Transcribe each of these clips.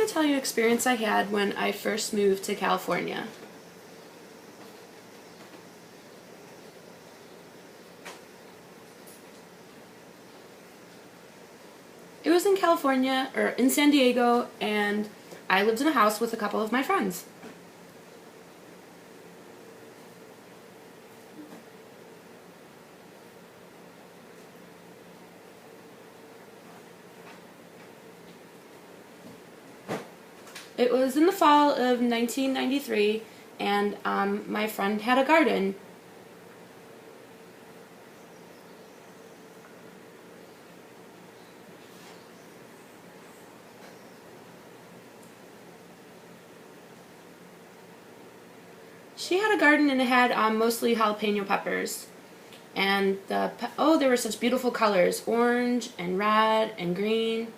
to tell you an experience I had when I first moved to California. It was in California, or in San Diego, and I lived in a house with a couple of my friends. It was in the fall of 1993, and my friend had a garden. She had a garden and it had mostly jalapeno peppers. And there were such beautiful colors, orange and red and green.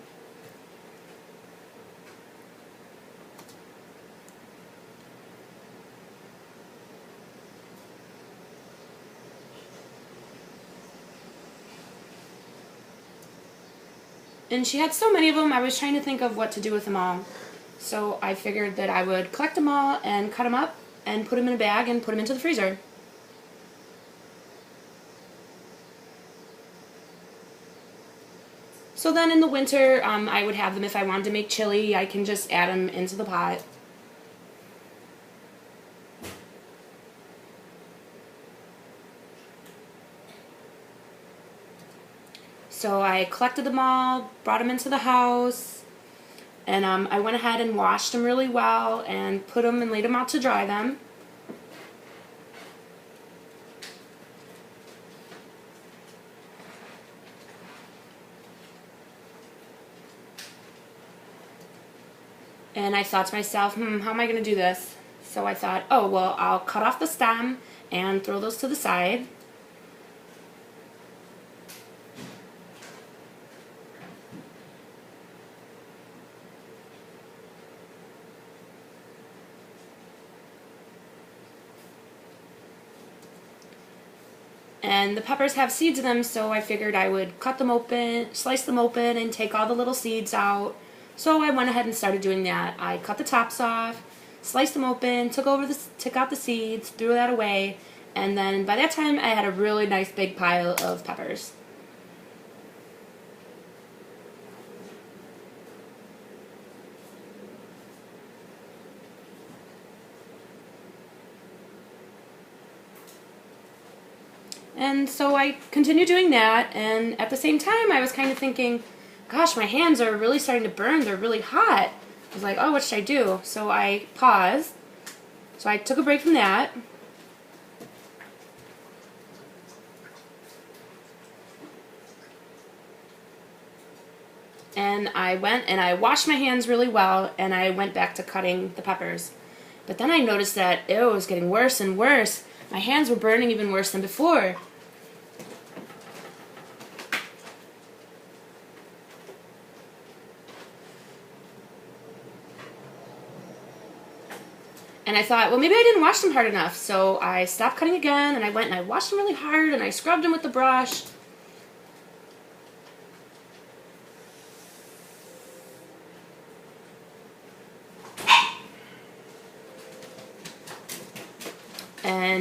And she had so many of them, I was trying to think of what to do with them all. So I figured that I would collect them all and cut them up and put them in a bag and put them into the freezer. So then in the winter, I would have them if I wanted to make chili. I can just add them into the pot. So I collected them all, brought them into the house, and I went ahead and washed them really well and put them and laid them out to dry them. And I thought to myself, how am I going to do this? So I thought, oh, well, I'll cut off the stem and throw those to the side. And the peppers have seeds in them, so I figured I would cut them open, slice them open, and take all the little seeds out. So I went ahead and started doing that. I cut the tops off, sliced them open, took out the seeds, threw that away, and then by that time I had a really nice big pile of peppers. And so I continued doing that, and at the same time I was kind of thinking, gosh, my hands are really starting to burn, they're really hot. I was like, oh, what should I do? So I paused. So I took a break from that. And I went and I washed my hands really well, and I went back to cutting the peppers. But then I noticed that it was getting worse and worse. My hands were burning even worse than before. And I thought, well, maybe I didn't wash them hard enough. So I stopped cutting again, and I went and I washed them really hard, and I scrubbed them with the brush.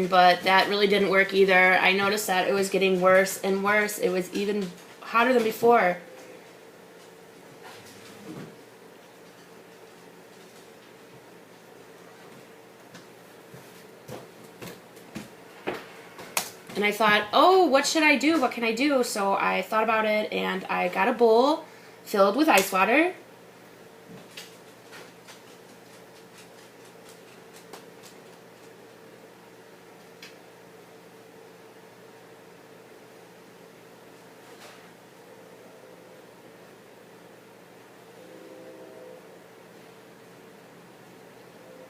But that really didn't work either. I noticed that it was getting worse and worse. It was even hotter than before. And I thought, oh, what should I do? What can I do? So I thought about it, and I got a bowl filled with ice water.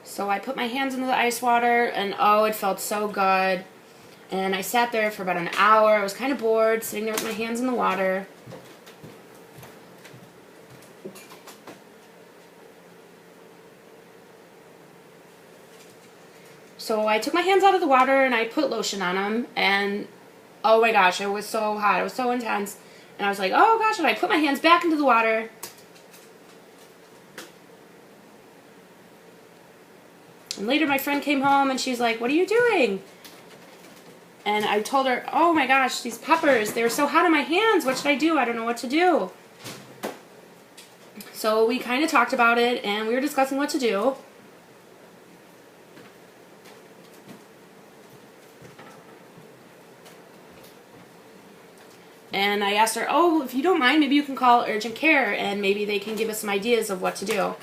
So I put my hands into the ice water, and oh, it felt so good. And I sat there for about an hour. I was kind of bored, sitting there with my hands in the water. So I took my hands out of the water and I put lotion on them, and oh my gosh, it was so hot. It was so intense. And I was like, oh gosh, and I put my hands back into the water. And later my friend came home and she's like, "What are you doing?" And I told her, "Oh my gosh, these peppers, they're so hot on my hands. What should I do? I don't know what to do." So we kind of talked about it and we were discussing what to do. And I asked her, "Oh, if you don't mind, maybe you can call urgent care and maybe they can give us some ideas of what to do."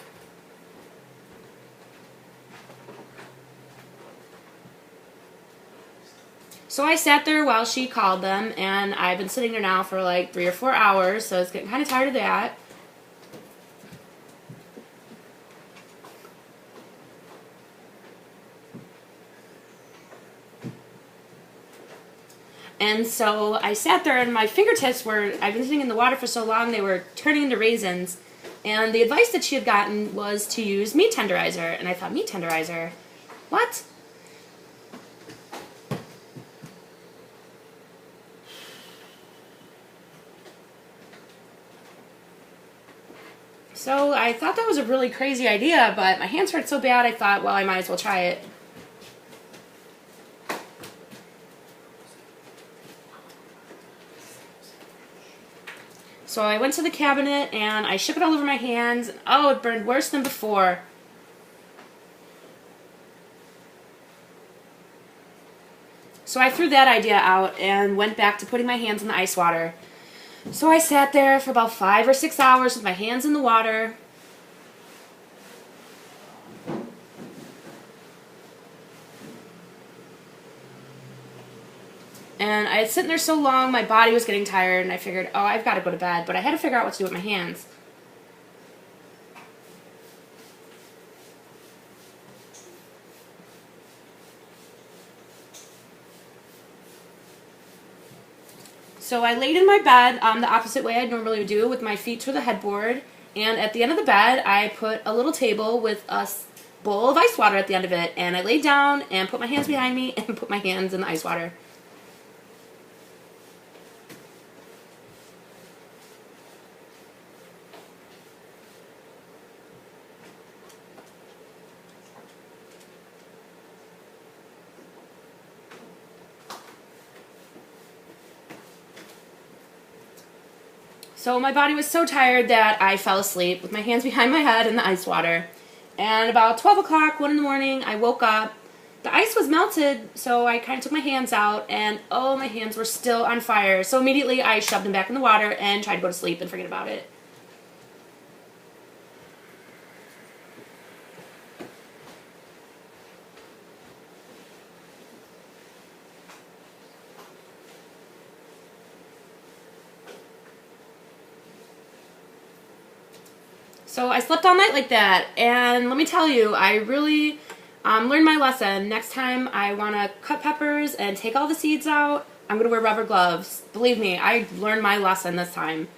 So I sat there while she called them, and I've been sitting there now for like 3 or 4 hours, so I was getting kind of tired of that. And so I sat there, and my fingertips were, I've been sitting in the water for so long, they were turning into raisins. And the advice that she had gotten was to use meat tenderizer. And I thought, meat tenderizer? What? So I thought that was a really crazy idea, but my hands hurt so bad I thought, well, I might as well try it. So I went to the cabinet and I shook it all over my hands. And, oh, it burned worse than before. So I threw that idea out and went back to putting my hands in the ice water. So I sat there for about 5 or 6 hours with my hands in the water. And I had sitting there so long, my body was getting tired, and I figured, oh, I've got to go to bed. But I had to figure out what to do with my hands. So I laid in my bed the opposite way I normally would do, with my feet to the headboard. And at the end of the bed, I put a little table with a bowl of ice water at the end of it. And I laid down and put my hands behind me and put my hands in the ice water. So my body was so tired that I fell asleep with my hands behind my head in the ice water. And about 12 o'clock, 1 in the morning, I woke up. The ice was melted, so I kind of took my hands out, and oh, my hands were still on fire. So immediately I shoved them back in the water and tried to go to sleep and forget about it. So I slept all night like that, and let me tell you, I really learned my lesson. Next time I want to cut peppers and take all the seeds out, I'm going to wear rubber gloves. Believe me, I learned my lesson this time.